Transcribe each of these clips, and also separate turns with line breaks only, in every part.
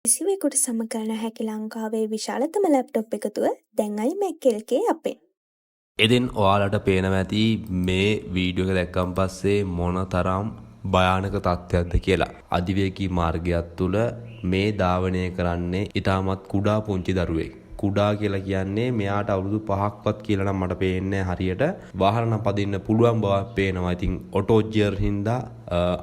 කිසිවෙකුට සමකරන හැකි ලංකාවේ විශාලතම ලැප්ටොප් එකතුව දැන් iMac එකේ අපෙන්.
ඉතින් ඔයාලට පේනවා ඇති මේ වීඩියෝ එක දැක්කන් පස්සේ මොන තරම් භයානක තත්ත්වයක්ද කියලා. අධිවේගී මාර්ගයක් තුල මේ ධාවනය කරන්නේ ඊටමත් කුඩා පුංචි දරුවෙක්. කුඩා කියලා කියන්නේ මෙයාට අවුරුදු 5ක්වත් කියලා නම් මට පේන්නේ හරියට. වාහන නම් පදින්න පුළුවන් බවක් පේනවා. ඉතින් ඔටෝ ගියර් හින්දා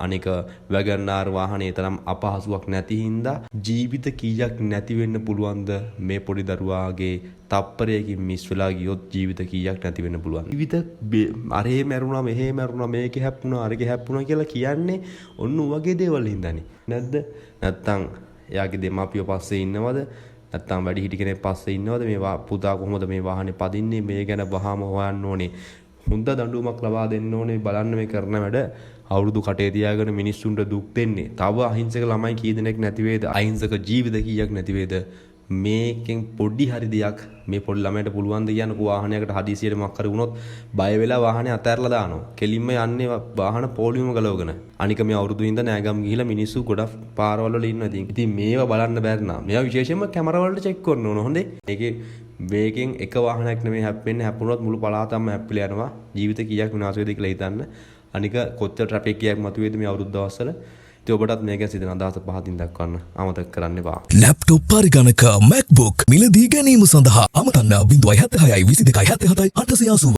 අනික වැගන්ආර් වාහනේ තරම් අපහසුයක් නැති හින්දා ජීවිත කීයක් නැති වෙන්න පුළුවන්ද මේ පොඩි දරුවාගේ තප්පරයකින් මිස් වෙලා ගියොත් ජීවිත කීයක් නැති වෙන්න පුළුවන්. ජීවිත අරේ මැරුණා මෙහෙ මැරුණා මේකේ හැප්පුණා අරගේ හැප්පුණා කියලා කියන්නේ ඔන්න වගේ දේවල් හින්දානේ. නැද්ද? නැත්තම් එයාගේ දෙමාපියෝ පස්සේ ඉන්නවද? නැත්තම් වැඩි හිටි කෙනෙක් පස්සේ ඉන්නවද මේ පුතා කොහොමද මේ වාහනේ පදින්නේ මේ ගැන වහාම හොයන්න ඕනේ. හොඳ දඬුවමක් ලබා දෙන්න ඕනේ. බලන්න මේ කරන වැඩ අවුරුදු කටේ තියාගෙන මිනිස්සුන්ට දුක් දෙන්නේ. තව අහිංසක ළමයි කී දෙනෙක් නැති වේද? අහිංසක ජීවිත කීයක් නැති වේද? මේකෙන් පොඩි හරි දෙයක් මේ පොඩි ළමයට පුළුවන් ද කියන්නකෝ වාහනයකට හදිසියෙට මොකක් හරි වුණොත් බය වෙලා වාහනේ අතහැරලා දානවා. කෙලින්ම යන්නේ වාහන පොලියුම ගලවගෙන. අනික මේ අවුරුදු ඉඳන් නෑගම් ගිහිලා මිනිස්සු ගොඩක් පාරවල් වල ඉන්නවා. ඉතින් මේවා බලන්න බැරි නා. මේවා විශේෂයෙන්ම කැමරා වලට චෙක් කරන්න ඕන. හොඳේ. මේකේ වේගෙන් එක වාහනයක් නෙමෙයි හැප්පෙන්නේ. හැප්පුණොත් මුළු පළාතම හැප්පිලා යනවා. ජීවිත කීයක් විනාශ වෙයිද කියලා හිතන්න. අනික කොච්චර ට්‍රැෆික් කීයක් මතුවේද මේ අවුරුදු දවස්වල. ඉතින් ඔබටත් මේක සිදෙන අදහස පහදින් දක්වන්න අමතක කරන්න එපා.
ලැප්ටොප් පරිගණක MacBook මිලදී ගැනීම සඳහා අමතන්න 076 22 77 880